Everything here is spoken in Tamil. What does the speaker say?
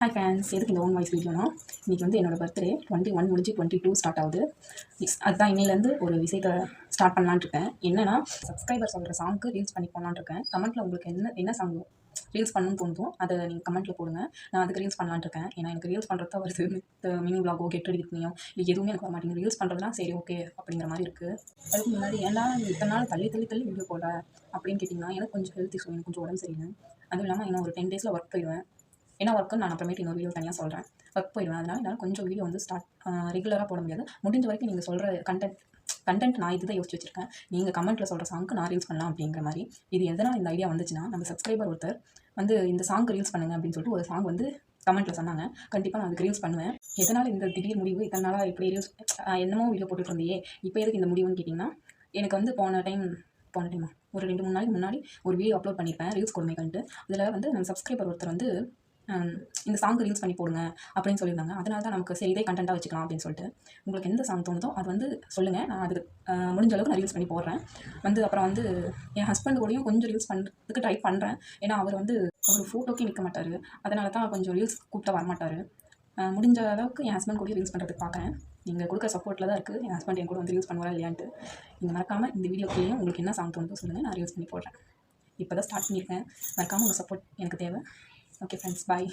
ஹாய் ஃபேன்ஸ், எதுக்கு இந்த ஓன் வாய்ஸ் வீடியோனா, இன்றைக்கி வந்து என்னோடய பர்த்டே 21 முடிஞ்சு 22 ஸ்டார்ட் ஆகுது. அதுதான் இன்னிலேருந்து ஒரு விஷயத்தை ஸ்டார்ட் பண்ணலான்னு இருக்கேன். என்னென்னா, சப்ஸ்கிரைபர் சொல்கிற சாங்க்கு ரீல்ஸ் பண்ணி போடலான்னு இருக்கேன். கமெண்ட்டில் உங்களுக்கு என்ன சாங் ரீல்ஸ் பண்ணணும்னு தோணுதோ அதை நீங்கள் கமெண்ட்டில் போடுங்க. நான் அதுக்கு ரீல்ஸ் பண்ணலான்னு இருக்கேன். ஏன்னா எனக்கு ரீல்ஸ் பண்ணுறது தான் வருது. மினி விளாகோ, கெட் ரெடி வித் மீயோ இது எதுவுமே எனக்கு வர மாட்டேங்குது. ரீல்ஸ் பண்ணுறதுனா சரி ஓகே அப்படிங்கிற மாதிரி இருக்குது. அதுக்கு முன்னாடி ஏன்னா இத்தனை நாள் தள்ளி வீடியோ போட அப்படின்னு கேட்டிங்கன்னா, எனக்கு கொஞ்சம் ஹெல்த் இஷ்யூ, எனக்கு கொஞ்சம் உடம்பு சரியில்லை. அதுவும் இல்லாமல் இன்னும் ஒரு 10 டேஸில் ஒர்க் போயிடுவேன். என்ன ஒர்க்குன்னு நான் அப்புறமேட்டு இன்னொரு வீடியோ தனியாக சொல்கிறேன். ஒர்க் போயிடுவேன். அதனால் என்னால் கொஞ்சம் வீடியோ வந்து ரெகுலராக போட முடியாது. முடிஞ்ச வரைக்கும் நீங்கள் சொல்கிற கண்டென்ட் நான் இதுதான் யோசிச்சு வச்சுருக்கேன். நீங்கள் கமெண்ட்டில் சொல்கிற சாங்க்கு நான் ரீல்ஸ் பண்ணலாம் அப்படிங்கிற மாதிரி. இது எதனால் இந்த ஐடியா வந்துச்சுன்னா, நம்ம சப்ஸ்கிரைபர் ஒருத்தர் வந்து இந்த சாங்க்கு ரீல்ஸ் பண்ணுங்க அப்படின்னு சொல்லிட்டு ஒரு சாங் வந்து கமெண்ட்டில் சொன்னாங்க. கண்டிப்பாக நான் அதுக்கு ரீல்ஸ் பண்ணுவேன். எதனால் இந்த திடீர் முடிவு, இத்தனை நாளாக இப்படி ரீல்ஸ் என்னமோ வீடியோ போட்டுட்டு இருந்தியே, இப்போ எதுக்கு இந்த முடிவுன்னு கேட்டிங்கன்னா, எனக்கு வந்து போன டைமா ஒரு 2-3 நாளைக்கு முன்னாடி ஒரு வீடியோ அப்லோட் பண்ணியிருப்பேன் ரீல்ஸ் கொடுமைகள்ட்டு. அதில் வந்து நம்ம சப்ஸ்கிரைபர் ஒருத்தர் வந்து இந்த சாங்க்கு ரீல்ஸ் பண்ணி போடுங்க அப்படின்னு சொல்லியிருந்தாங்க. அதனால தான் நமக்கு சரி இதே கண்டென்ட்டாக வச்சுக்கலாம் அப்படின்னு சொல்லிட்டு, உங்களுக்கு எந்த சாங் தோணுதோ அது வந்து சொல்லுங்கள். நான் அதுக்கு முடிஞ்ச அளவுக்கு நான் ரீல்ஸ் பண்ணி போடுறேன். அப்புறம் வந்து என் ஹஸ்பண்ட் கூடயும் கொஞ்சம் ரீல்ஸ் பண்ணுறதுக்கு ட்ரை பண்ணுறேன். ஏன்னா அவர் ஃபோட்டோக்கே நிற்க மாட்டார். அதனால தான் கொஞ்சம் ரீல்ஸ் கூப்பிட்டா வரமாட்டார். முடிஞ்ச அளவுக்கு என் ஹஸ்பண்ட் கூட ரீல்ஸ் பண்ணுறதுக்கு பார்க்குறேன். நீங்கள் கொடுக்குற சப்போர்ட்டில் தான் இருக்குது என் ஹஸ்பண்ட் என் கூட வந்து ரீல்ஸ் பண்ணுவாரா இல்லையான்ட்டு. நீங்கள் மறக்காமல் இந்த வீடியோக்குள்ளேயும் உங்களுக்கு என்ன சாங் தோணுதோ சொல்லுங்கள், நான் ரீல்ஸ் பண்ணி போடுறேன். இப்போ தான் ஸ்டார்ட் பண்ணியிருக்கேன். மறக்காமல் உங்கள் சப்போர்ட் எனக்கு தேவை. ஓகே ஃப்ரெண்ட்ஸ், பாய்.